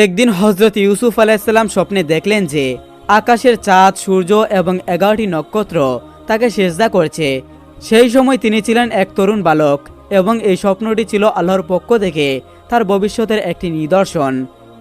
একদিন হযরত ইউসুফ আলাইহিসসালাম স্বপ্নে দেখলেন যে আকাশের চাঁদ, সূর্য এবং 11টি নক্ষত্র তাকে সিজদা করছে। সেই সময় তিনি ছিলেন এক তরুণ বালক এবং এই স্বপ্নটি ছিল আল্লাহর পক্ষ থেকে তার ভবিষ্যতের একটি নিদর্শন।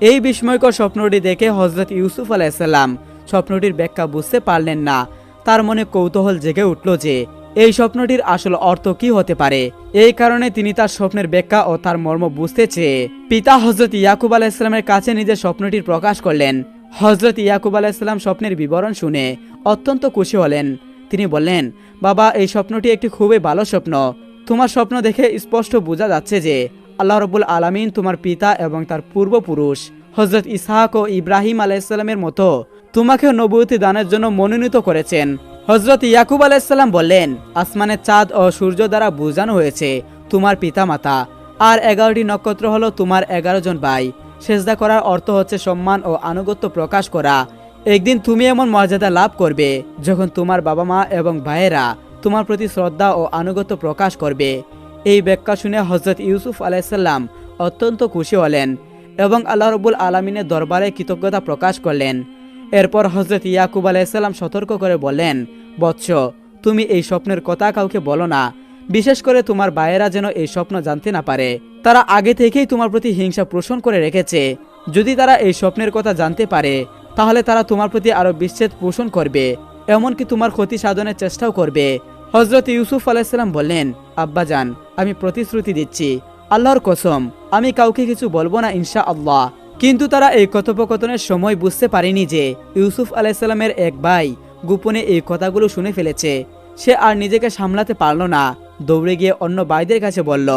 এই বিস্ময়কর স্বপ্নটি দেখে হযরত ইউসুফ আলাইহিসসালাম স্বপ্নটির ব্যাখ্যা বুঝতে পারলেন না। তার মনে কৌতূহল জেগে উঠল যে এই স্বপ্নটির আসল অর্থ কি হতে পারে। এই কারণে তিনি তার স্বপ্নের ব্যাখ্যা ও তার মর্ম বুঝতে চেয়ে পিতা হযরত ইয়াকুব আলাইহিসসালামের কাছে নিজের স্বপ্নটির প্রকাশ করলেন। হযরত ইয়াকুব আলাইহিসসালাম স্বপ্নের বিবরণ শুনে অত্যন্ত খুশি হলেন। তিনি বললেন, বাবা, এই স্বপ্নটি একটি খুবই ভালো স্বপ্ন। তোমার স্বপ্ন দেখে স্পষ্ট বোঝা যাচ্ছে যে আল্লাহ রাব্বুল আলামিন তোমার পিতা এবং তার পূর্বপুরুষ হযরত ইসহাক ও ইব্রাহিম আলাইহিসসালামের মতো তোমাকে নবুয়তি দানের জন্য মনোনীত করেছেন। হযরত ইয়াকুব আলাইহিসসালাম বললেন, আসমানের চাঁদ ও সূর্য দ্বারা বোঝানো হয়েছে তোমার পিতামাতা, আর 11টি নক্ষত্র হলো তোমার 11 জন ভাই। সেজদা করার অর্থ হচ্ছে সম্মান ও আনুগত্য প্রকাশ করা। একদিন তুমি এমন মর্যাদা লাভ করবে যখন তোমার বাবা মা এবং ভাইয়েরা তোমার প্রতি শ্রদ্ধা ও আনুগত্য প্রকাশ করবে। এই ব্যাখ্যা শুনে হযরত ইউসুফ আলাইহিসসালাম অত্যন্ত খুশি হলেন এবং আল্লাহ রাব্বুল আলামিনের দরবারে কৃতজ্ঞতা প্রকাশ করলেন। এরপর হযরত ইয়াকুব আলাইহিসসালাম সতর্ক করে বললেন, বৎস, তুমি এই স্বপ্নের কথা কাউকে বলো না, বিশেষ করে তোমার ভাইয়েরা যেন এই স্বপ্ন জানতে না পারে। তারা আগে থেকেই তোমার প্রতি হিংসা পোষণ করে রেখেছে। যদি তারা এই স্বপ্নের কথা জানতে পারে তাহলে তারা তোমার প্রতি আরো বিচ্ছেদ পোষণ করবে, এমনকি তোমার ক্ষতি সাধনের চেষ্টাও করবে। হযরত ইউসুফ আলাইহিসসালাম বললেন, আব্বাজান, আমি প্রতিশ্রুতি দিচ্ছি, আল্লাহর কসম, আমি কাউকে কিছু বলবো না ইনশাআল্লাহ। কিন্তু তারা এই কথোপকথনের সময় বুঝতে পারেনি যে ইউসুফ আলাইহিসসালামের এক ভাই গোপনে এই কথাগুলো শুনে ফেলেছে। সে আর নিজেকে সামলাতে পারল না, দৌড়ে গিয়ে অন্য ভাইদের কাছে বলল,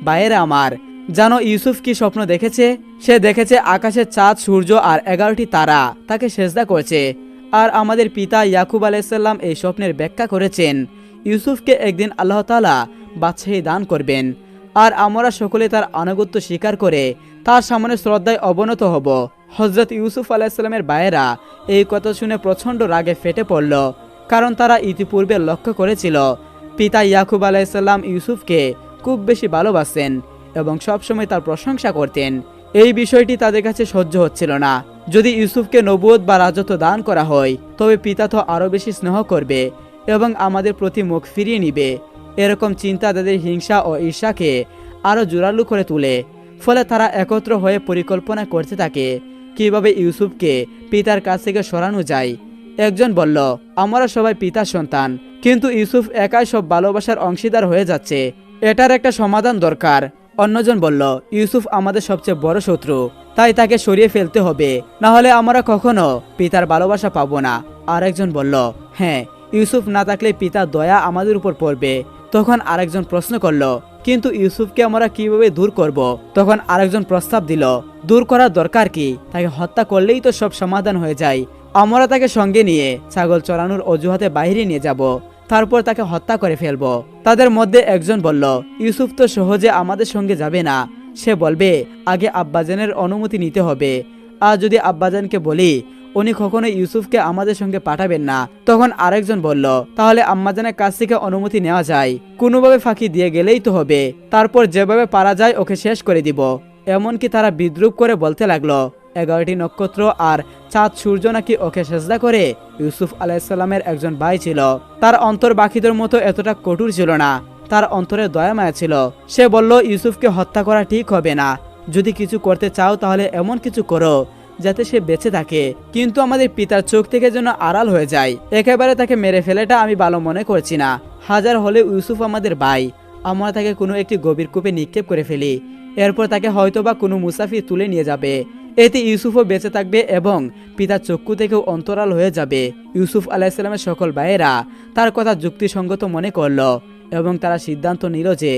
ভাইয়েরা আমার, জানো ইউসুফ কি স্বপ্ন দেখেছে? সে দেখেছে আকাশের চাঁদ, সূর্য আর 11টি তারা তাকে সেজদা করছে। আর আমাদের পিতা ইয়াকুব আলাইহিসসালাম এই স্বপ্নের ব্যাখ্যা করেছেন ইউসুফকে একদিন আল্লাহ তাআলা বাদশাহী দান করবেন, আর আমরা সকলে তার আনুগত্য স্বীকার করে তার সামনে শ্রদ্ধায় অবনত হব। হযরত ইউসুফ আলাইহিসসালামের ভাইয়েরা এই কথা শুনে প্রচণ্ড রাগে ফেটে পড়ল, কারণ তারা ইতিপূর্বে লক্ষ্য করেছিল পিতা ইয়াকুব আলাইহিসসালাম ইউসুফকে খুব বেশি ভালোবাসেন এবং সবসময় তার প্রশংসা করতেন। এই বিষয়টি তাদের কাছে সহ্য হচ্ছিল না। যদি ইউসুফকে নবুয়ত বা রাজত্ব দান করা হয় তবে পিতা তো আরও বেশি স্নেহ করবে এবং আমাদের প্রতি মুখ ফিরিয়ে নিবে। এরকম চিন্তা তাদের হিংসা ও ঈর্ষাকে আরও জোরালো করে তোলে। ফলে তারা একত্র হয়ে পরিকল্পনা করতে থাকে কিভাবে ইউসুফকে পিতার কাছ থেকে সরানো যায়। একজন বলল, আমরা সবাই পিতার সন্তান, কিন্তু ইউসুফ একাই সব ভালোবাসার অংশীদার হয়ে যাচ্ছে, এটার একটা সমাধান দরকার। অন্যজন বলল, ইউসুফ আমাদের সবচেয়ে বড় শত্রু, তাই তাকে সরিয়ে ফেলতে হবে, না হলে আমরা কখনো পিতার ভালোবাসা পাবো না। আরেকজন বলল, হ্যাঁ, ইউসুফ না থাকলে পিতার দয়া আমাদের উপর পড়বে। তখন আরেকজন প্রশ্ন করলো, কিন্তু ইউসুফকে আমরা কিভাবে দূর করব? তখন আরেকজন প্রস্তাব দিল, দূর করার দরকার কি, তাকে হত্যা করলেই তো সব সমাধান হয়ে যায়। আমরা তাকে সঙ্গে নিয়ে ছাগল চড়ানোর অজুহাতে বাইরে নিয়ে যাব, তারপর তাকে হত্যা করে ফেলবো। তাদের মধ্যে একজন বলল, ইউসুফ তো সহজে আমাদের সঙ্গে যাবে না, সে বলবে আগে আব্বাজানের অনুমতি নিতে হবে। আর যদি আব্বাজানকে বলি, উনি কখনো ইউসুফকে আমাদের সঙ্গে পাঠাবেন না। তখন আরেকজন বলল, তাহলে আম্মাজানের কাছ থেকে অনুমতি নেওয়া যায়, কোনোভাবে ফাঁকি দিয়ে গেলেই তো হবে, তারপর যেভাবে পারা যায় ওকে শেষ করে দিব। এমনকি তারা বিদ্রুপ করে বলতে লাগলো, 11টি নক্ষত্র আর চাঁদ, সূর্য নাকি ওকে সেজদা করে। ইউসুফ আলাইহিসসালামের একজন ভাই ছিল, তার অন্তর বাকিদের মতো এতটা কঠোর ছিল না, তার অন্তরে দয়া মায়া ছিল। সে বলল, ইউসুফকে হত্যা করা ঠিক হবে না, যদি কিছু করতে চাও তাহলে এমন কিছু করো যাতে সে বেঁচে থাকে, কিন্তু আমাদের পিতার চোখ থেকে যেন আড়াল হয়ে যায়। একেবারে তাকে মেরে ফেলেটা আমি ভালো মনে করছি না। হাজার হলে ইউসুফ আমাদের ভাই, আমরা তাকে কোনো একটি গভীর কূপে নিক্ষেপ করে ফেলি, এরপর তাকে হয়তোবা কোনো মুসাফির তুলে নিয়ে যাবে, এতে ইউসুফও বেঁচে থাকবে এবং পিতার চক্ষু থেকেও অন্তরাল হয়ে যাবে। ইউসুফ আলাইহিসসালামের সকল ভাইয়েরা তার কথা যুক্তিসঙ্গত মনে করল এবং তারা সিদ্ধান্ত নিল যে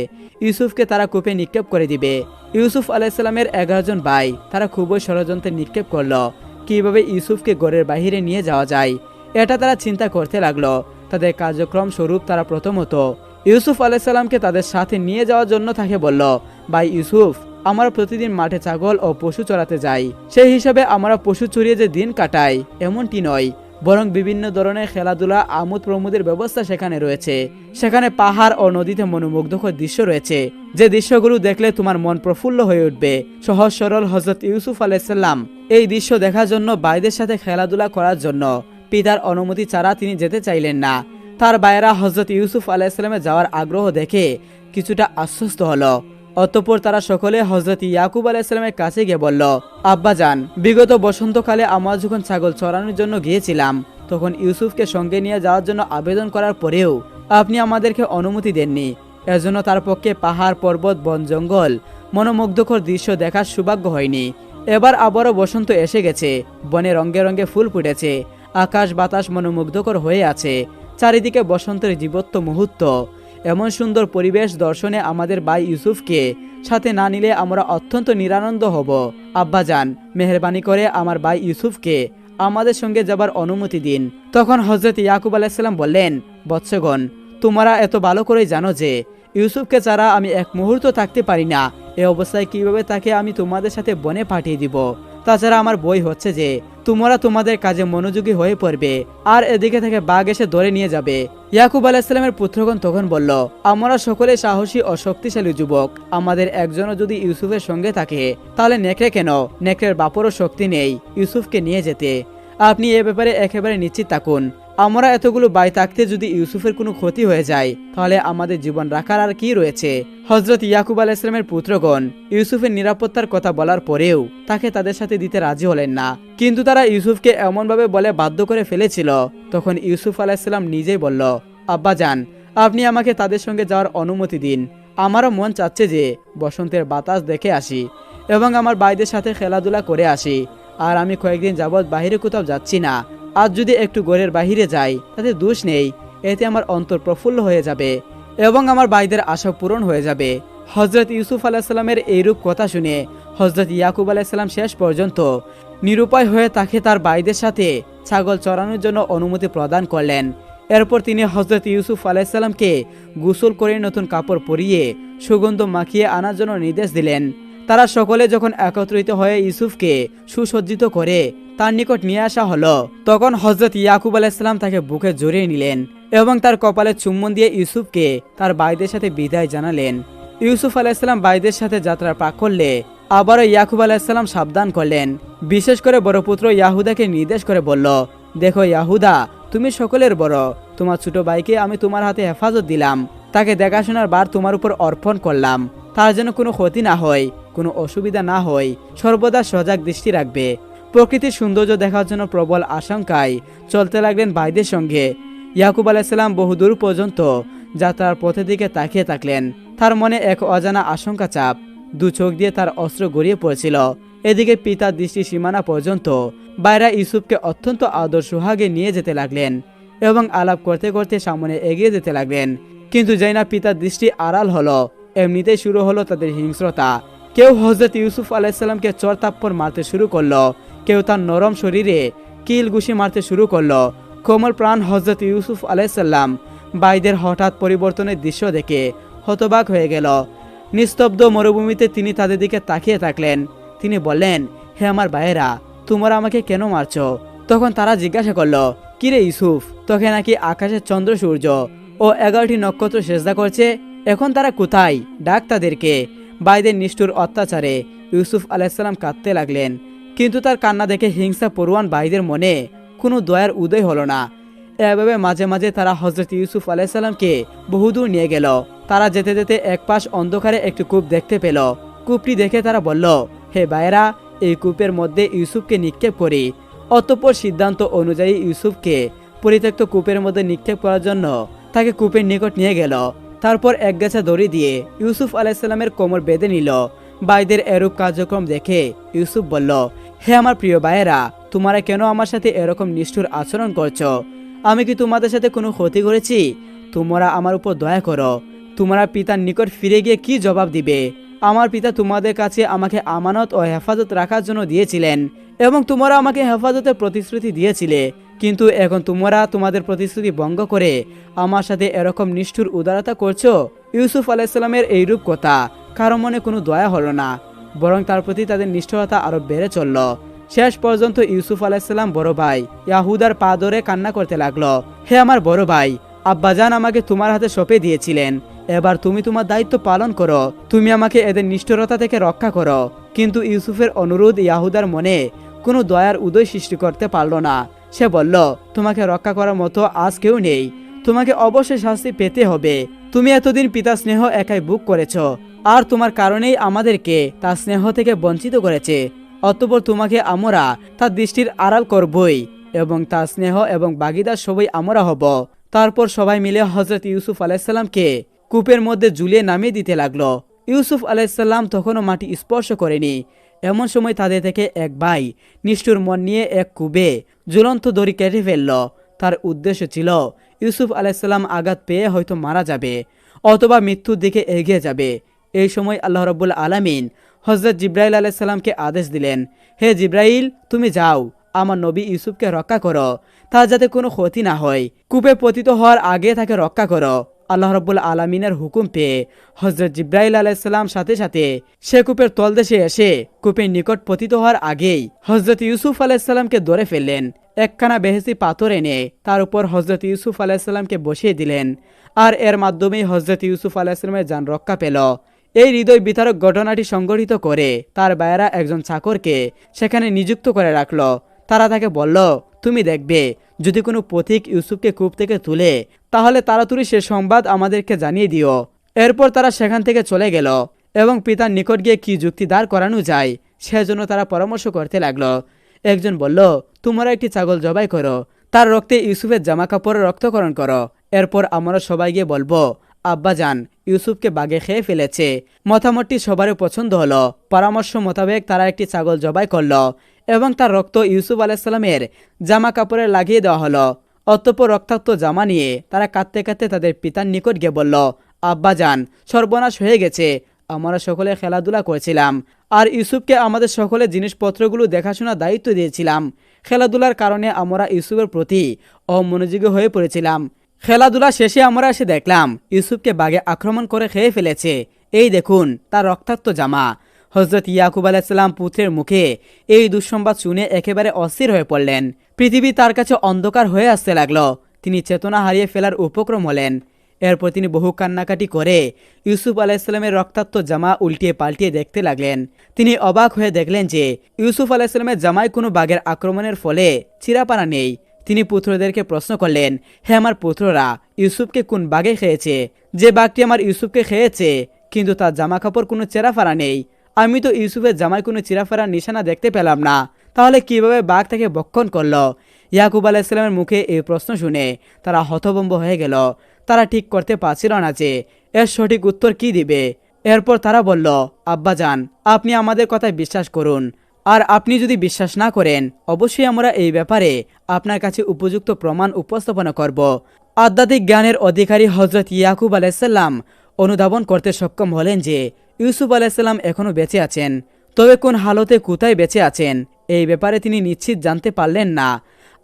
ইউসুফকে তারা কূপে নিক্ষেপ করে দিবে। ইউসুফ আলাইহিসসালামের 11 জন ভাই তারা খুবই ষড়যন্ত্রে নিক্ষেপ করলো কিভাবে ইউসুফকে ঘরের বাহিরে নিয়ে যাওয়া যায়। এটা তারা চিন্তা করতে লাগলো। তাদের কার্যক্রম স্বরূপ তারা প্রথমত ইউসুফ আলাইহিসসালামকে তাদের সাথে নিয়ে যাওয়ার জন্য তাকে বলল, ভাই ইউসুফ, আমরা প্রতিদিন মাঠে ছাগল ও পশু চড়াতে যাই, সেই হিসাবে আমরা পশু চড়িয়ে যে দিন কাটাই এমনটি নয়, বরং বিভিন্ন ধরনের খেলাধুলা আমোদ প্রমোদের ব্যবস্থা সেখানে রয়েছে। সেখানে পাহাড় ও নদীতে মনোমুগ্ধকর দৃশ্য রয়েছে, যে দৃশ্যগুলো দেখলে তোমার মন প্রফুল্ল হয়ে উঠবে। সহজ সরল হযরত ইউসুফ আলাইহিসসালাম এই দৃশ্য দেখার জন্য ভাইদের সাথে খেলাধুলা করার জন্য পিতার অনুমতি ছাড়া তিনি যেতে চাইলেন না। তার ভাইয়েরা হযরত ইউসুফ আলাইহিসসালামে যাওয়ার আগ্রহ দেখে কিছুটা আশ্বস্ত হলো। অতঃপর তারা সকলে হযরত ইয়াকুব আলাইহিসসালামের কাছে গিয়ে বলল, আব্বাজান, বিগত বসন্তকালে আমরা যখন ছাগল চরানোর জন্য গিয়েছিলাম, তখন ইউসুফকে সঙ্গে নিয়ে যাওয়ার জন্য আবেদন করার পরেও আপনি আমাদেরকে অনুমতি দেননি। এজন্য তার পক্ষে পাহাড়, পর্বত, বন, জঙ্গল মনোমুগ্ধকর দৃশ্য দেখার সৌভাগ্য হয়নি। এবার আবারও বসন্ত এসে গেছে, বনে রঙে রঙে ফুল ফুটেছে, আকাশ বাতাস মনোমুগ্ধকর হয়ে আছে, চারিদিকে বসন্তের জীবত্ব মুহূর্ত। এমন সুন্দর পরিবেশ দর্শনে আমাদের ভাই ইউসুফকে সাথে না নিলে আমরা অত্যন্ত নিরানন্দ হব। আব্বাজান, মেহেরবানি করে আমার ভাই ইউসুফকে আমাদের সঙ্গে যাবার অনুমতি দিন। তখন হযরত ইয়াকুব আলাইহিসসালাম বললেন, বৎসগণ, তোমরা এত ভালো করেই জানো যে ইউসুফকে ছাড়া আমি এক মুহূর্ত থাকতে পারি না। এ অবস্থায় কিভাবে তাকে আমি তোমাদের সাথে বনে পাঠিয়ে দিব? তাছাড়া আমার ভয় হচ্ছে যে তোমরা তোমাদের কাজে মনোযোগী হয়ে পড়বে আর এদিকে থেকে বাঘ এসে ধরে নিয়ে যাবে। ইয়াকুব আলাইহিসসালামের পুত্রগণ তখন বলল, আমরা সকলে সাহসী ও শক্তিশালী যুবক, আমাদের একজনও যদি ইউসুফের সঙ্গে থাকে তাহলে নেকড়ে কেন? নেকড়ের বাপরও শক্তি নেই ইউসুফকে নিয়ে যেতে। আপনি এ ব্যাপারে একেবারে নিশ্চিত থাকুন। আমরা এতগুলো ভাই থাকতে যদি ইউসুফের কোনো ক্ষতি হয়ে যায় তাহলে আমাদের জীবন রাখার আর কি রয়েছে? হযরত ইয়াকুব আলাইহিসসালামের পুত্রগণ ইউসুফের নিরাপত্তার কথা বলার পরেও তাকে তাদের সাথে দিতে রাজি হলেন না, কিন্তু তারা ইউসুফকে এমনভাবে বলে বাধ্য করে ফেলেছিল। তখন ইউসুফ আলাইহিসসালাম নিজেই বলল, আব্বাজান, আপনি আমাকে তাদের সঙ্গে যাওয়ার অনুমতি দিন। আমারও মন চাচ্ছে যে বসন্তের বাতাস দেখে আসি এবং আমার ভাইদের সাথে খেলাধুলা করে আসি। আর আমি কয়েকদিন যাবৎ বাহিরে কোথাও যাচ্ছি না। আজ যদি একটু ঘরের বাহিরে যাই তাতে দোষ নেই, এতে আমার অন্তর প্রফুল্ল হয়ে যাবে এবং আমার ভাইদের আশা পূরণ হয়ে যাবে। হযরত ইউসুফ আলাইহিসসালামের এইরূপ কথা শুনে হযরত ইয়াকুব আলাইহিসসালাম শেষ পর্যন্ত নিরুপায় হয়ে তাকে তার ভাইদের সাথে ছাগল চরানোর জন্য অনুমতি প্রদান করলেন। এরপর তিনি হযরত ইউসুফ আলাইহিসসালামকে গোসল করে নতুন কাপড় পরিয়ে সুগন্ধ মাখিয়ে আনার জন্য নির্দেশ দিলেন। তারা সকলে যখন একত্রিত হয়ে ইউসুফকে সুসজ্জিত করে তার নিকট নিয়ে আসা হলো, তখন হযরত ইয়াকুব আলাইহিসসালাম তাকে বুকে জড়িয়ে নিলেন এবং তার কপালে চুম্বন দিয়ে ইউসুফকে তার ভাইদের সাথে বিদায় জানালেন। ইউসুফ আলাইহিসসালাম ভাইদের সাথে যাত্রা পাক করলে আবারও ইয়াকুব আলাইহিসসালাম সাবধান করলেন। বিশেষ করে বড় পুত্র ইয়াহুদাকে নির্দেশ করে বলল, দেখো ইয়াহুদা, তুমি সকলের বড়, তোমার ছোট ভাইকে আমি তোমার হাতে হেফাজত দিলাম, তাকে দেখাশোনার বার তোমার উপর অর্পণ করলাম। তার যেন কোনো ক্ষতি না হয়, কোনো অসুবিধা না হয়, সর্বদা সজাগ দৃষ্টি রাখবে। প্রকৃতির সৌন্দর্য দেখার জন্য প্রবল আশঙ্কায় চলতে লাগলেন ভাইদের সঙ্গে। ইয়াকুব আলাইহিসসালাম বহুদূর পর্যন্ত যাত্রার পথের দিকে তাকিয়ে থাকলেন। তার মনে এক অজানা আশঙ্কা চাপ, দু চোখ দিয়ে তার অস্ত্র গড়িয়ে পড়ছিল। এদিকে পিতার দৃষ্টি সীমানা পর্যন্ত ভাইরা ইউসুফকে অত্যন্ত আদর সোহাগে নিয়ে যেতে লাগলেন এবং আলাপ করতে করতে সামনে এগিয়ে যেতে লাগলেন। কিন্তু যেই না পিতার দৃষ্টি আড়াল হলো, এমনিতেই শুরু হলো তাদের হিংস্রতা। কেউ হযরত ইউসুফ আলাইহিসসালামকে চর থাপ্পড় মারতে শুরু করলো, কেউ তার নরম শরীরে কিল ঘুষি মারতে শুরু করলো। কোমল প্রাণ হযরত ইউসুফ আলাইহিসসালাম ভাইদের হঠাৎ পরিবর্তনের দৃশ্য দেখে হতবাক হয়ে গেল। নিস্তব্ধ মরুভূমিতে তিনি তাদের দিকে তাকিয়ে থাকলেন। তিনি বললেন, হে আমার ভাইয়েরা, তোমরা আমাকে কেন মারছো? তখন তারা জিজ্ঞাসা করলো, কিরে ইউসুফ, তোকে নাকি আকাশের চন্দ্র সূর্য ও 11টি নক্ষত্র সেজদা করছে, এখন তারা কোথায়? ডাক তাদেরকে। ভাইদের নিষ্ঠুর অত্যাচারে ইউসুফ আলাইহিসসালাম কাঁদতে লাগলেন, কিন্তু তার কান্না দেখে হিংসা পরোয়ান ভাইদের মনে কোনো দয়ার উদয় হলো না। এভাবে মাঝে মাঝে তারা হযরত ইউসুফ আলাইহিসসালামকে বহুদূর নিয়ে গেল। তারা যেতে যেতে এক পাশ অন্ধকারে একটি কূপ দেখতে পেল। কূপটি দেখে তারা বলল, হে ভাইয়েরা, এই কূপের মধ্যে ইউসুফকে নিক্ষেপ করি। অতঃপর সিদ্ধান্ত অনুযায়ী ইউসুফকে পরিত্যক্ত কূপের মধ্যে নিক্ষেপ করার জন্য তাকে কূপের নিকট নিয়ে গেল। তারপর এক গাছা দড়ি দিয়ে ইউসুফ আলাইহিসসালামের কোমর বেঁধে নিল। ভাইদের এরূপ কার্যক্রম দেখে ইউসুফ বলল, হে আমার প্রিয় ভাইয়েরা, তোমরা কেন আমার সাথে এরকম নিষ্ঠুর আচরণ করছো? আমি কি তোমাদের সাথে কোনো ক্ষতি করেছি? তোমরা আমার উপর দয়া করো। তোমরা পিতার নিকট ফিরে গিয়ে কি জবাব দিবে? আমার পিতা তোমাদের কাছে আমাকে আমানত ও হেফাজত রাখার জন্য দিয়েছিলেন এবং তোমরা আমাকে হেফাজতের প্রতিশ্রুতি দিয়েছিলে, কিন্তু এখন তোমরা তোমাদের প্রতিশ্রুতি ভঙ্গ করে আমার সাথে এরকম নিষ্ঠুর উদারতা করছো। ইউসুফ আলাইহিসসালামের এইরূপ কথা কারো মনে কোনো দয়া হলো না, বরং তার প্রতি তাদের নিষ্ঠুরতা আরো বেড়ে চলল। শেষ পর্যন্ত ইউসুফ আলাইসাল্লাম বড় ভাই ইয়াহুদার পা ধরে কান্না করতে লাগলো, হে আমার বড় ভাই, আব্বাজান আমাকে তোমার হাতে সঁপে দিয়েছিলেন, এবার তুমি তোমার দায়িত্ব পালন করো, তুমি আমাকে এদের নিষ্ঠুরতা থেকে রক্ষা করো। কিন্তু ইউসুফের অনুরোধ ইয়াহুদার মনে কোনো দয়ার উদয় সৃষ্টি করতে পারল না। সে বলল, তোমাকে রক্ষা করার মতো আজ কেউ নেই, তোমাকে অবশ্যই শাস্তি পেতে হবে। তুমি এতদিন পিতা স্নেহ একাই বুক করেছ, আর তোমার কারণেই আমাদেরকে তার স্নেহ থেকে বঞ্চিত করেছে। অতঃপর তোমাকে আমরা তার দৃষ্টির আড়াল করবই, এবং তার স্নেহ এবং ভাগীদার সবাই আমরা হব। তারপর সবাই মিলে হজরত ইউসুফ আলাইসাল্লামকে কূপের মধ্যে ঝুলিয়ে নামিয়ে দিতে লাগলো। ইউসুফ আলাইসাল্লাম তখনও মাটি স্পর্শ করেনি। এমন সময় তাদের থেকে এক ভাই নিষ্ঠুর মন নিয়ে এক কূপে ঝুলন্ত দড়ি কেটে ফেলল। তার উদ্দেশ্য ছিল ইউসুফ আলাইসাল্লাম আঘাত পেয়ে হয়তো মারা যাবে অথবা মৃত্যুর দিকে এগিয়ে যাবে। এই সময় আল্লাহ রাব্বুল আলামিন হজরত জিব্রাইল আলাইসাল্লামকে আদেশ দিলেন, হে জিব্রাইল, তুমি যাও, আমার নবী ইউসুফকে রক্ষা করো, তার যাতে কোনো ক্ষতি না হয়, কূপে পতিত হওয়ার আগে তাকে রক্ষা করো। আল্লাহ রাব্বুল আলামিনের হুকুম পেয়ে হজরত জিব্রাইল আলাইসাল্লাম সাথে সাথে সে কূপের তলদেশে এসে কূপের নিকট পতিত হওয়ার আগেই হজরত ইউসুফ আলাইসাল্লামকে ধরে ফেললেন। একখানা বেহেশতি পাথর এনে তার উপর হজরত ইউসুফ আলাইসাল্লামকে বসিয়ে দিলেন, আর এর মাধ্যমেই হজরত ইউসুফ আলাইসাল্লামের যান রক্ষা পেল। এই হৃদয় বিতারক ঘটনাটি সংঘটিত করে তার ভাইয়েরা একজন চাকরকে সেখানে নিযুক্ত করে রাখল। তারা তাকে বলল, তুমি দেখবে, যদি কোনো পথিক ইউসুফকে কূপ থেকে তুলে তাহলে তাড়াতাড়ি সে সংবাদ আমাদেরকে জানিয়ে দিও। এরপর তারা সেখান থেকে চলে গেল এবং পিতার নিকট গিয়ে কি যুক্তি দাঁড় করানো যায় সেজন্য তারা পরামর্শ করতে লাগলো। একজন বলল, তোমরা একটি ছাগল জবাই করো, তার রক্তে ইউসুফের জামা কাপড় রক্তকরণ করো, এরপর আমরা সবাই গিয়ে বলবো আব্বাজান ইউসুফকে বাঘে খেয়ে ফেলেছে। মতামতটি সবারই পছন্দ হলো। পরামর্শ মোতাবেক তারা একটি ছাগল জবাই করলো এবং তার রক্ত ইউসুফ আলাইসাল্লামের জামা কাপড়ে লাগিয়ে দেওয়া হলো। অতঃপর রক্তাক্ত জামা নিয়ে তারা কাঁদতে কাঁদতে তাদের পিতার নিকট গিয়ে বলল, আব্বাজান, সর্বনাশ হয়ে গেছে, আমরা সকলে খেলাধুলা করেছিলাম আর ইউসুফকে আমাদের সকলের জিনিসপত্রগুলো দেখাশোনার দায়িত্ব দিয়েছিলাম। খেলাধুলার কারণে আমরা ইউসুফের প্রতি অমনোযোগী হয়ে পড়েছিলাম। খেলাধুলা শেষে আমরা এসে দেখলাম ইউসুফকে বাঘে আক্রমণ করে খেয়ে ফেলেছে। এই দেখুন তার রক্তাক্ত জামা। হজরত ইয়াকুব আলাইসাল্লাম পুত্রের মুখে এই দুঃসংবাদ শুনে একেবারে অস্থির হয়ে পড়লেন। পৃথিবী তার কাছে অন্ধকার হয়ে আসতে লাগলো। তিনি চেতনা হারিয়ে ফেলার উপক্রম হলেন। এরপর তিনি বহু কান্নাকাটি করে ইউসুফ আলাইসাল্লামের রক্তাক্ত জামা উল্টিয়ে পাল্টিয়ে দেখতে লাগলেন। তিনি অবাক হয়ে দেখলেন যে ইউসুফ আলাইসাল্লামের জামায় কোনো বাঘের আক্রমণের ফলে চিরাপাড়া নেই। তিনি পুত্রদেরকে প্রশ্ন করলেন, হে আমার পুত্ররা, ইউসুফকে কোন বাঘে খেয়েছে? যে বাঘটি আমার ইউসুফকে খেয়েছে, কিন্তু তার জামা কাপড় কোনো চেরাফাড়া নেই। আমি তো ইউসুফের জামায় কোনো চিরাফাড়ার নিশানা দেখতে পেলাম না, তাহলে কিভাবে বাঘ তাকে ভক্ষণ করলো? ইয়াকুব আলাইসাল্লামের মুখে এই প্রশ্ন শুনে তারা হতভম্ব হয়ে গেল। তারা ঠিক করতে পারছিল না যে এর সঠিক উত্তর কি দিবে। এরপর তারা বলল, আব্বাজান, আপনি আমাদের কথায় বিশ্বাস করুন, আর আপনি যদি বিশ্বাস না করেন অবশ্যই আমরা এই ব্যাপারে আপনার কাছে উপযুক্ত প্রমাণ উপস্থাপনা করব। আধ্যাত্মিক জ্ঞানের অধিকারী হজরত ইয়াকুব আলাইসাল্লাম অনুধাবন করতে সক্ষম হলেন যে ইউসুফ আলাইসাল্লাম এখনও বেঁচে আছেন, তবে কোন হালতে কোথায় বেঁচে আছেন এই ব্যাপারে তিনি নিশ্চিত জানতে পারলেন না,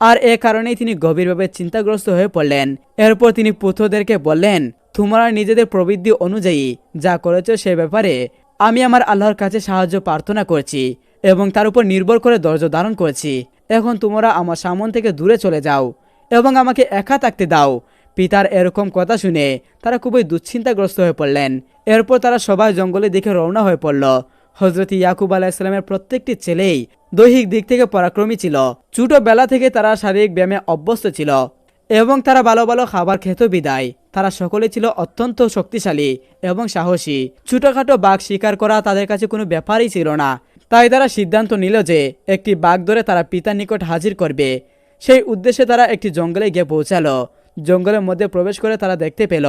আর এ কারণেই তিনি গভীরভাবে চিন্তাগ্রস্ত হয়ে পড়লেন। এরপর তিনি পুত্রদেরকে বললেন, তোমরা নিজেদের প্রবৃত্তি অনুযায়ী যা করেছ সে ব্যাপারে আমি আমার আল্লাহর কাছে সাহায্য প্রার্থনা করছি এবং তার উপর নির্ভর করে ধৈর্য ধারণ করেছি। এখন তোমরা আমার সামন থেকে দূরে চলে যাও এবং আমাকে একা থাকতে দাও। পিতার এরকম কথা শুনে তারা খুবই দুশ্চিন্তাগ্রস্ত হয়ে পড়লেন। এরপর তারা সবাই জঙ্গলের দিকে রওনা হয়ে পড়ল। হজরত ইয়াকুব আলাইসাল্লামের প্রত্যেকটি ছেলেই দৈহিক দিক থেকে পরাক্রমী ছিল। ছোটবেলা থেকে তারা শারীরিক ব্যায়ামে অভ্যস্ত ছিল এবং তারা ভালো ভালো খাবার খেত বিদায় তারা সকলে ছিল অত্যন্ত শক্তিশালী এবং সাহসী। ছোটখাটো বাঘ শিকার করা তাদের কাছে কোনো ব্যাপারই ছিল না। তাই তারা সিদ্ধান্ত নিল যে একটি বাঘ ধরে তারা পিতার নিকট হাজির করবে। সেই উদ্দেশ্যে তারা একটি জঙ্গলে গিয়ে পৌঁছালো। জঙ্গলের মধ্যে প্রবেশ করে তারা দেখতে পেল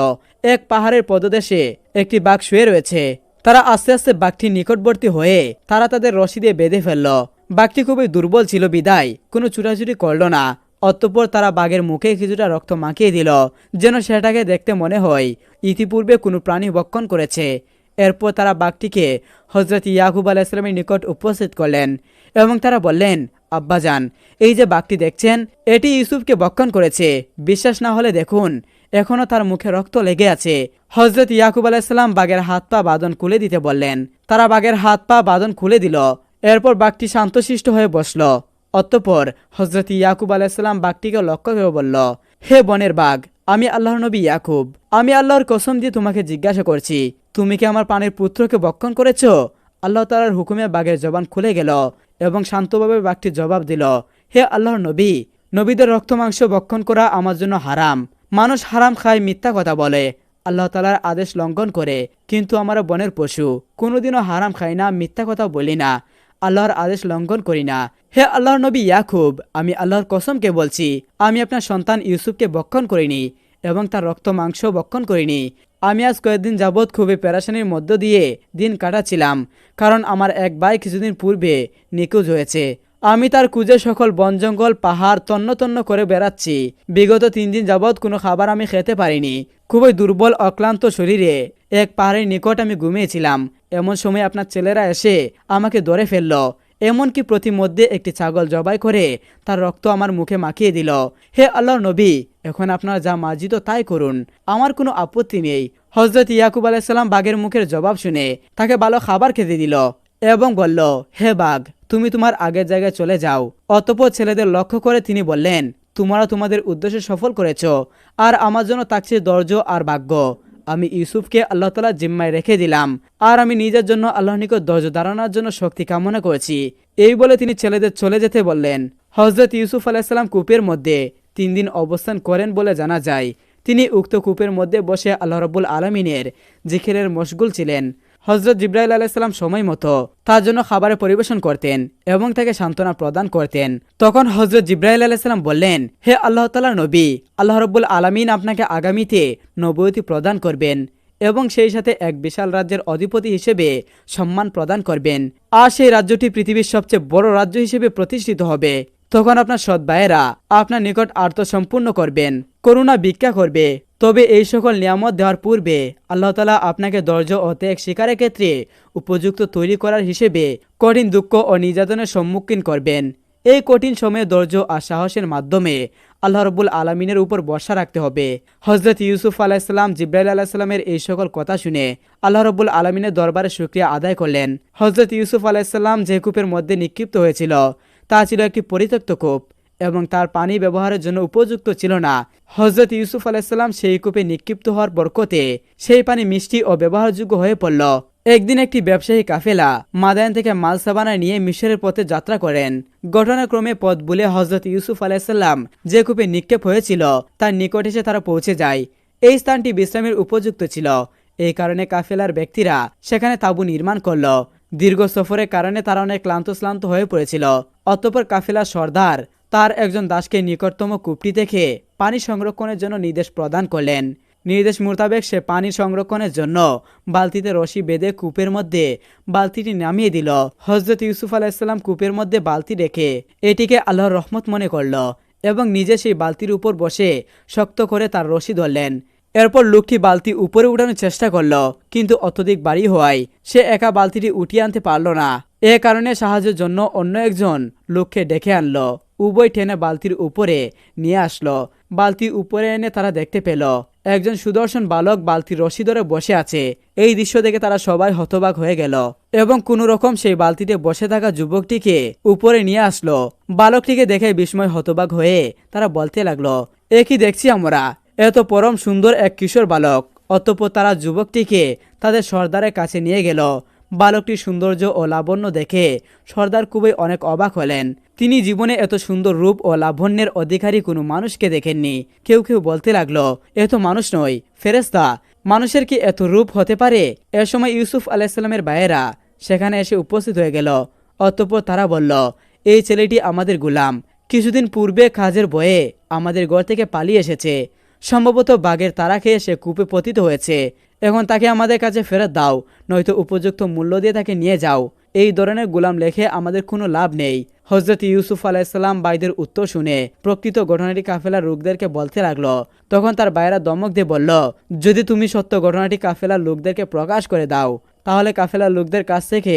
এক পাহাড়ের পদদেশে একটি বাঘ শুয়ে রয়েছে। তারা আস্তে আস্তে বাঘটির নিকটবর্তী হয়ে তারা তাদের রশি দিয়ে বেঁধে ফেলল। বাঘটি খুবই দুর্বল ছিল বিদায় কোনো ছুটাছুটি করল না। অতঃপর তারা বাঘের মুখে কিছুটা রক্ত মাখিয়ে দিল, যেন সেটাকে দেখতে মনে হয় ইতিপূর্বে কোনো প্রাণী ভক্ষণ করেছে। এরপর তারা বাঘটিকে হজরত ইয়াকুব আলাইসাল্লামের নিকট উপস্থিত করলেন এবং তারা বললেন, আব্বাজান, এই যে বাঘটি দেখছেন এটি ইউসুফকে ভক্ষণ করেছে। বিশ্বাস না হলে দেখুন, এখনও তার মুখে রক্ত লেগে আছে। হজরত ইয়াকুব আলাইসাল্লাম বাঘের হাত পা বাঁধন খুলে দিতে বললেন। তারা বাঘের হাত পা বাঁধন খুলে দিল এরপর বাঘটি শান্তশিষ্ট হয়ে বসল। অতঃপর হযরত ইয়াকুব আলাইহিসসালাম বাঘটিকে লক্ষ্য করে বলল, হে বনের বাঘ, আমি আল্লাহর নবী ইয়াকুব, আমি আল্লাহর কসম দিয়ে তোমাকে জিজ্ঞাসা করছি, তুমি কি আমার প্রাণের পুত্রকে ভক্ষণ করেছ? আল্লাহ তাআলার হুকুমে বাঘের জবান খুলে গেল এবং শান্তভাবে বাঘটি জবাব দিল, হে আল্লাহর নবী, নবীদের রক্ত মাংস ভক্ষণ করা আমার জন্য হারাম। মানুষ হারাম খায়, মিথ্যা কথা বলে, আল্লাহ তাআলার আদেশ লঙ্ঘন করে, কিন্তু আমরা বনের পশু, কোনোদিনও হারাম খাই না, মিথ্যা কথা বলি না, আল্লাহর আদেশ লঙ্ঘন করি না। হে আল্লাহর নবী ইয়াকুব, আমি আল্লাহর কসমকে বলছি, আমি আপনার সন্তান ইউসুফকে ভক্ষণ করিনি এবং তার রক্ত মাংস ভক্ষণ করিনি। আমি আজ কয়েকদিন যাবৎ খুবই পেরেশানির মধ্য দিয়ে দিন কাটাচ্ছিলাম, কারণ আমার এক ভাই কিছুদিন পূর্বে নিখোঁজ হয়েছে। আমি তার খুঁজে সকল বন জঙ্গল পাহাড় তন্ন তন্ন করে বেড়াচ্ছি। বিগত 3 দিন যাবৎ কোনো খাবার আমি খেতে পারিনি। খুবই দুর্বল অক্লান্ত শরীরে এক পাহাড়ের নিকট আমি ঘুমিয়েছিলাম। এমন সময় আপনার ছেলেরা এসে আমাকে ধরে ফেলল, এমনকি প্রতিমধ্যে একটি ছাগল জবাই করে তার রক্ত আমার মুখে মাখিয়ে দিল। হে আল্লাহর নবী, এখন আপনারা যা মার্জিত তাই করুন, আমার কোনো আপত্তি নেই। হযরত ইয়াকুব আলাইহিস সালাম বাঘের মুখের জবাব শুনে তাকে ভালো খাবার খেতে দিল এবং বলল, হে বাঘ, তুমি তোমার আগের জায়গায় চলে যাও। অতঃপর ছেলেদের লক্ষ্য করে তিনি বললেন, তোমরা তোমাদের উদ্দেশ্য সফল করেছ, আর আমার জন্য তাকছে ধৈর্য আর ভাগ্য। আমি ইউসুফকে আল্লাহ তাআলা জিম্মায় রেখে দিলাম, আর আমি নিজের জন্য আল্লাহর নিকট ধৈর্য ধারণার জন্য শক্তি কামনা করেছি। এই বলে তিনি ছেলেদের চলে যেতে বললেন। হযরত ইউসুফ আলাইহিস সালাম কূপের মধ্যে 3 দিন অবস্থান করেন বলে জানা যায়। তিনি উক্ত কূপের মধ্যে বসে আল্লাহ রাব্বুল আলামিনের জিকিরের মশগুল ছিলেন। হযরত জিবরাইল আলাইহিস সালাম সময় মতো তার জন্য খাবারের পরিবেশন করতেন এবং তাকে সান্ত্বনা প্রদান করতেন। তখন হযরত জিবরাইল আলাইহিস সালাম বললেন, হে আল্লাহ তাআলার নবী, আল্লাহ রাব্বুল আলামিন আপনাকে আগামীতে নবুয়তি প্রদান করবেন এবং সেই সাথে এক বিশাল রাজ্যের অধিপতি হিসেবে সম্মান প্রদান করবেন, আর সেই রাজ্যটি পৃথিবীর সবচেয়ে বড় রাজ্য হিসেবে প্রতিষ্ঠিত হবে। তখন আপনার সৎ ভাইয়েরা আপনার নিকট আর্তসম্পূর্ণ করবেন, করুণা ভিক্ষা করবে। তবে এই সকল নিয়ামত দেওয়ার পূর্বে আল্লাহ তাআলা আপনাকে ধৈর্য ও ত্যাগ শিকারের ক্ষেত্রে উপযুক্ত তৈরি করার হিসেবে কঠিন দুঃখ ও নির্যাতনের সম্মুখীন করবেন। এই কঠিন সময়ে ধৈর্য আর সাহসের মাধ্যমে আল্লাহ রাব্বুল আলামিনের উপর ভরসা রাখতে হবে। হযরত ইউসুফ আলাইহিস সালাম জিবরাইল আলাইহিস সালামের এই সকল কথা শুনে আল্লাহ রাব্বুল আলামিনের দরবারে শুকরিয়া আদায় করলেন। হযরত ইউসুফ আলাইহিস সালাম যে কূপের মধ্যে নিক্ষিপ্ত হয়েছিল তা ছিল একটি পরিত্যক্ত কূপ এবং তার পানি ব্যবহারের জন্য উপযুক্ত ছিল না। হযরত ইউসুফ আলাইহিস সালাম সেই কূপে নিক্ষিপ্ত হওয়ার বরকতে সেই পানি মিষ্টি ও ব্যবহারযোগ্য হয়ে পড়ল। একদিন একটি ব্যবসায়ী কাফেলা মাদায়ান থেকে মাল সাবানা নিয়ে মিশরের পথে যাত্রা করেন। ঘটনাক্রমে পথ ভুলে হযরত ইউসুফ আলাইহিস সালাম যে কূপে নিক্ষেপ হয়েছিল তার নিকট এসে তারা পৌঁছে যায়। এই স্থানটি বিশ্রামের উপযুক্ত ছিল, এই কারণে কাফেলার ব্যক্তিরা সেখানে তাঁবু নির্মাণ করল। দীর্ঘ সফরের কারণে তারা অনেক ক্লান্ত হয়ে পড়েছিল। অতঃপর কাফেলার সর্দার তার একজন দাসকে নিকটতম কূপটি থেকে পানি সংরক্ষণের জন্য নির্দেশ প্রদান করলেন। নির্দেশ মোতাবেক সে পানি সংরক্ষণের জন্য বালতিতে রশি বেঁধে কূপের মধ্যে বালতিটি নামিয়ে দিল। হযরত ইউসুফ আলাইহিস সালাম কূপের মধ্যে বালতি রেখে এটিকে আল্লাহর রহমত মনে করল এবং নিজে সেই বালতির উপর বসে শক্ত করে তার রশি ধরলেন। এরপর লোকটি বালতি উপরে উঠানোর চেষ্টা করল, কিন্তু অত্যধিক ভারী হওয়ায় সে একা বালতিটি উঠিয়ে আনতে পারল না। এ কারণে সাহায্যের জন্য অন্য একজন লোককে ডেকে আনলো। উভয় টেনে বালতির উপরে নিয়ে আসলো। বালতি উপরে এনে তারা দেখতে পেল একজন সুদর্শন বালক বালতির রশি ধরে বসে আছে। এই দৃশ্য দেখে তারা সবাই হতবাক হয়ে গেল এবং কোনো রকম সেই বালতিতে বসে থাকা যুবকটিকে উপরে নিয়ে আসলো। বালকটিকে দেখে বিস্ময় হতবাক হয়ে তারা বলতে লাগলো, এ কি দেখছি আমরা, এত পরম সুন্দর এক কিশোর বালক। অতঃপর তারা যুবকটিকে তাদের সর্দারের কাছে নিয়ে গেল। বালকটির সৌন্দর্য ও লাবণ্য দেখে সর্দার খুবই অনেক অবাক হলেন। তিনি জীবনে এত সুন্দর রূপ ও লাবণ্যের অধিকারী কোনো মানুষকে দেখেননি। কেউ কেউ বলতে লাগলো, এ তো মানুষ নয়, ফেরেশতা, মানুষের কি এত রূপ হতে পারে? এ সময় ইউসুফ আলাইহিস সালামের ভাইয়েরা সেখানে এসে উপস্থিত হয়ে গেল। অতঃপর তারা বলল, এই ছেলেটি আমাদের গোলাম, কিছুদিন পূর্বে কাজের বয়ে আমাদের ঘর থেকে পালিয়ে এসেছে। সম্ভবত বাঘের তাড়া খেয়ে সে কূপে পতিত হয়েছে। এখন তাকে আমাদের কাছে ফেরত দাও, নয়তো উপযুক্ত মূল্য দিয়ে তাকে নিয়ে যাও। এই ধরনের গোলাম লেখে আমাদের কোনো লাভ নেই। হযরত ইউসুফ আলাইহিস সালাম ভাইদের উত্তর শুনে প্রকৃত ঘটনাটি কাফেলার লোকদেরকে বলতে লাগলো। তখন তার ভাইয়েরা দমক দিয়ে বলল, যদি তুমি সত্য ঘটনাটি কাফেলার লোকদেরকে প্রকাশ করে দাও, তাহলে কাফেলার লোকদের কাছ থেকে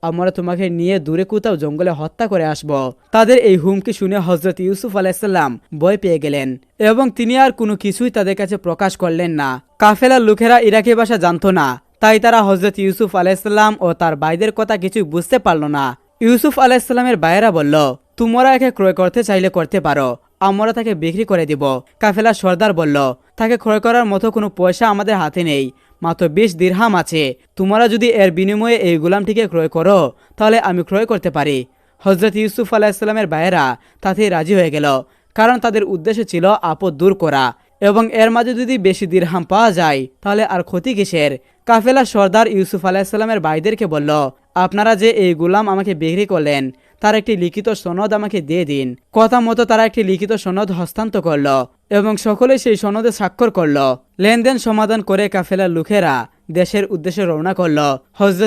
আমরা তোমাকে নিয়ে দূরে কোথাও জঙ্গলে হত্যা করে আসব। তাদের এই হুমকি শুনে হযরত ইউসুফ আলাইহিস সালাম ভয় পেয়ে গেলেন এবং তিনি আর কোনো কিছুই তাদের কাছে প্রকাশ করলেন না। কাফেলার লোকেরা ইরাকি ভাষা জানতো না, তাই তারা হযরত ইউসুফ আলাইহিস সালাম ও তার ভাইদের কথা কিছুই বুঝতে পারল না। ইউসুফ আলাইহিসসালামের ভাইয়েরা বলল, তোমরা একে ক্রয় করতে চাইলে করতে পারো, আমরা তাকে বিক্রি করে দিব। কাফেলার সর্দার বলল, তাকে ক্রয় করার মতো কোনো পয়সা আমাদের হাতে নেই, মাত্র 20 দিরহাম আছে। তোমরা যদি এর বিনিময়ে এই গোলামটিকে ক্রয় করো তাহলে আমি ক্রয় করতে পারি। হজরত ইউসুফ আলাইহিসসালামের ভাইয়েরা তাতেই রাজি হয়ে গেল, কারণ তাদের উদ্দেশ্য ছিল আপদ দূর করা, এবং এর মাঝে যদি বেশি দিরহাম পাওয়া যায় তাহলে আর ক্ষতি কিসের। কাফেলার সর্দার ইউসুফ আলাইহিসসালামের ভাইদেরকে বলল, আপনারা যে এই গোলাম আমাকে বিক্রি করলেন তার একটি লিখিত সনদ আমাকে দিয়ে দিন। কথা মতো তারা একটি লিখিত সনদ হস্তান্তর করল এবং সকলে সেই সনদে স্বাক্ষর করল। লেনদেন সমাধান করে কাফেলার লোকেরা দেশের উদ্দেশ্যে রওনা করল। হজরত